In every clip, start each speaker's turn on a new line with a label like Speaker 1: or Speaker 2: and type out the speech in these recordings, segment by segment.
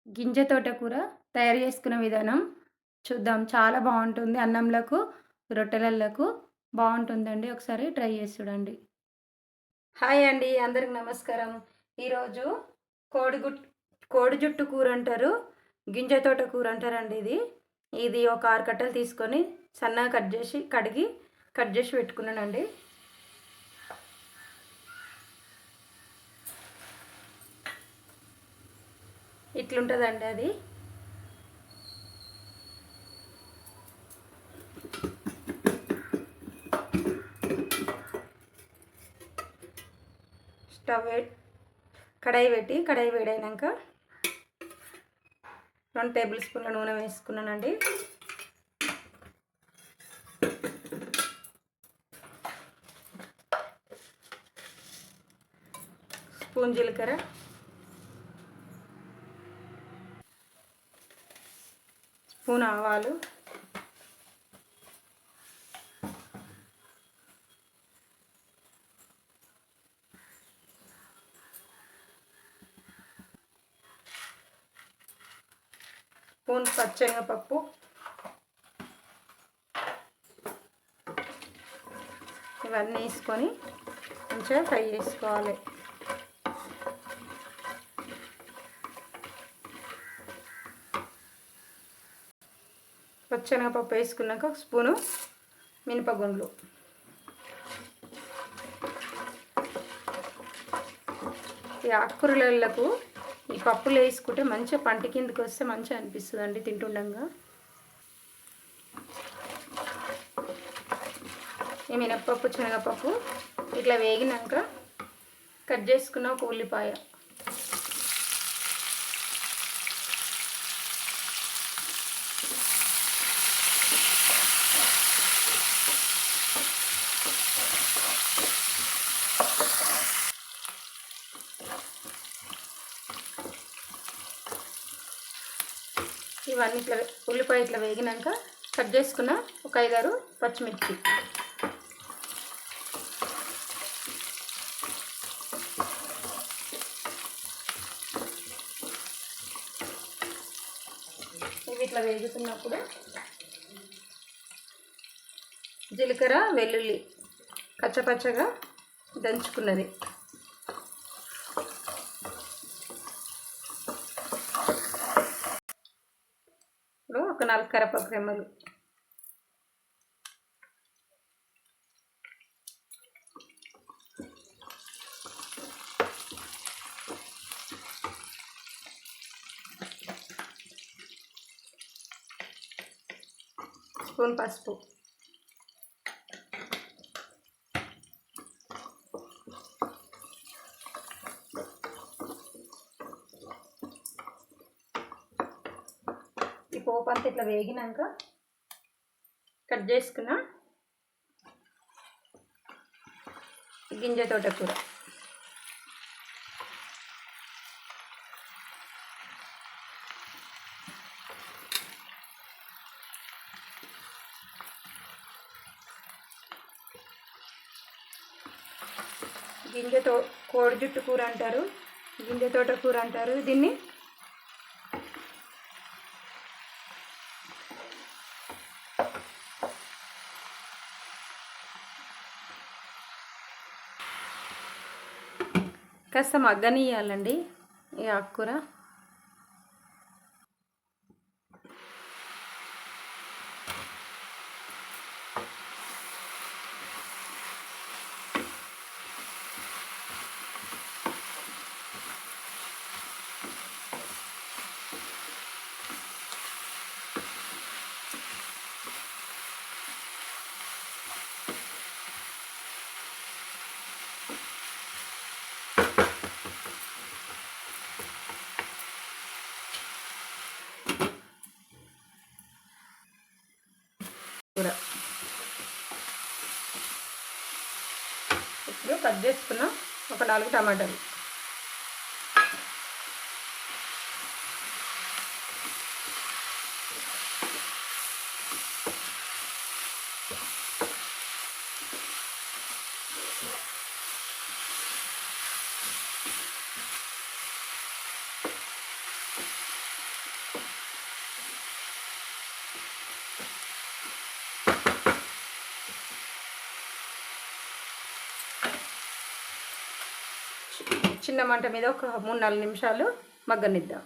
Speaker 1: గింజ తోటకూర తయారు చేసుకునే విధానం చూద్దాం. చాలా బావుంటుంది. అన్నంలకు, రొట్టెలలకు బావుంటుందండి. ఒకసారి ట్రై చేసి చూడండి. హాయ్ అండి. అందరికి నమస్కారం. ఈరోజు కోడిగుట్ కోడి జుట్టు కూర అంటారు. గింజ తోట కూర అంటారండి ఇది. ఇది ఒక 6 కట్టలు తీసుకొని సన్నగా కడిగి కట్ చేసి పెట్టుకున్నానండి. ఇట్లుంటదండి అది. స్టవ్ కడాయి వేడైనాక 2 టేబుల్ స్పూన్ల నూనె వేసుకున్నానండి. స్పూన్ జీలకర్ర, స్పూన్ ఆవాలు, స్పూన్ పచ్చెనగపప్పు, ఇవన్నీ వేసుకొని మంచిగా ఫ్రై చేసుకోవాలి. పచ్చెనగపప్పు వేసుకున్నాక ఒక స్పూను మినపగుండ్లు, ఈ ఆకుకూరలకు ఈ పప్పులు వేసుకుంటే మంచిగా పంట కిందకి వస్తే మంచిగా అనిపిస్తుంది అండి తింటుండగా. ఈ మినప్పప్పు, శనగపప్పు ఇట్లా వేగినాక కట్ చేసుకున్న ఒక ఉల్లిపాయ, ఇవన్నీ ఇట్లా ఉల్లిపాయ ఇట్లా వేగినాక కట్ చేసుకున్న ఒక 5-6 పచ్చిమిర్చి, ఇవి ఇట్లా వేగుతున్నప్పుడు జీలకర్ర, వెల్లుల్లి కచ్చపచ్చగా దంచుకున్నది, ఇప్పుడు ఒక 4 కరివేపాకు రెమ్మలు, స్పూన్ పసుపు, ఈ పోపు అంతా ఇట్లా వేగినాక కట్ చేసుకున్న గింజ తోటకూర, కోడి జుట్టు కూర అంటారు, గింజ తోట కూర అంటారు దీన్ని. కాస్త మగ్గనియాలండి ఈ ఆకుకూర. కూర ఇప్పుడు కట్ చేసుకున్న ఒక 4 టమాటాలు, చిన్న మంట మీద ఒక 3-4 నిమిషాలు మగ్గనిద్దాం.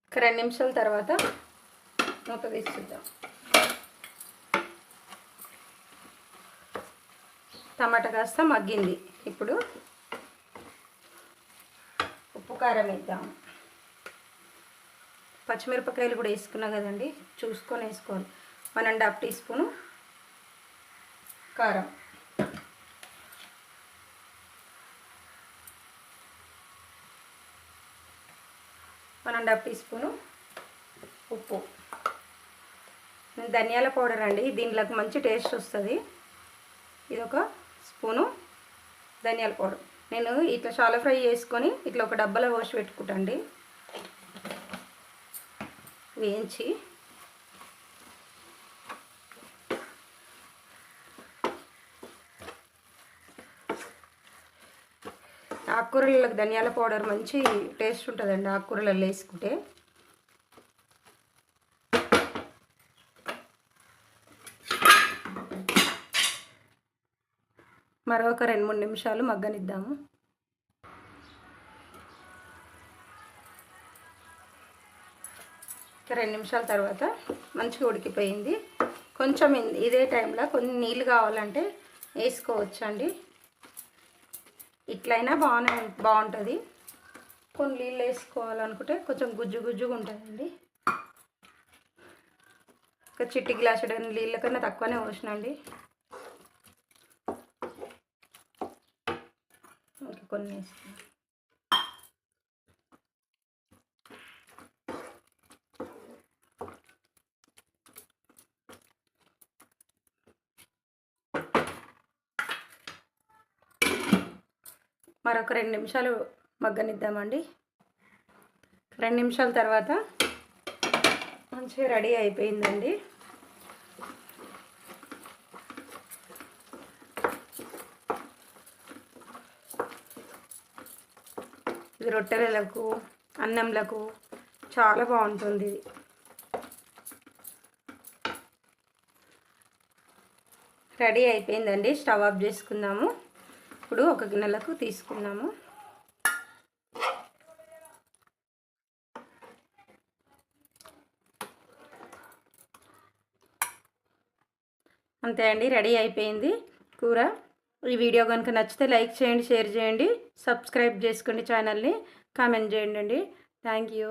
Speaker 1: ఒక 2 నిమిషాల తర్వాత మూత తీసిద్దాం. టమాటా కాస్త మగ్గింది. ఇప్పుడు ఉప్పు కారం వేద్దాం. పచ్చిమిరపకాయలు కూడా వేసుకున్నాం కదండి, చూసుకొని వేసుకోవాలి. 1.5 టీ స్పూను కారం, 1.5 టీ స్పూను ఉప్పు. ధనియాల పౌడర్ అండి, దీంట్లోకి మంచి టేస్ట్ వస్తుంది. ఇది 1 స్పూను ధనియాల పౌడర్. నేను ఇట్లా షాలో ఫ్రై చేసుకొని ఇట్లా ఒక డబ్బాలో పోసి పెట్టుకుంటాండి. వేయించి ఆకుకూరలకు ధనియాల పౌడర్ మంచి టేస్ట్ ఉంటుందండి ఆకుకూరలలో వేసుకుంటే. మరొక 2-3 నిమిషాలు మగ్గనిద్దాము. ఒక 2 నిమిషాల తర్వాత మంచిగా ఉడికిపోయింది. కొంచెం ఇదే టైంలో కొన్ని నీళ్ళు కావాలంటే వేసుకోవచ్చండి. ఇట్లయినా బాగుంటుంది. కొన్ని నీళ్ళు వేసుకోవాలనుకుంటే కొంచెం గుజ్జుగా ఉంటుందండి. ఒక చిట్టి గ్లాసు నీళ్ళ కన్నా తక్కువనే పోసినండి. ఇంకా కొన్ని వేస్తాను. మరొక 2 నిమిషాలు మగ్గనిద్దామండి. 2 నిమిషాల తర్వాత మంచిగా రెడీ అయిపోయిందండి. ఇది రొట్టెలకు, అన్నంలకు చాలా బాగుంటుంది. రెడీ అయిపోయిందండి. స్టవ్ ఆఫ్ చేసుకుందాము. ఇప్పుడు ఒక గిన్నెలకు తీసుకున్నాము. అంతే అండి, రెడీ అయిపోయింది కూర. ఈ వీడియో కనుక నచ్చితే లైక్ చేయండి, షేర్ చేయండి, సబ్స్క్రైబ్ చేసుకోండి ఛానల్ని, కామెంట్ చేయండి. Thank you.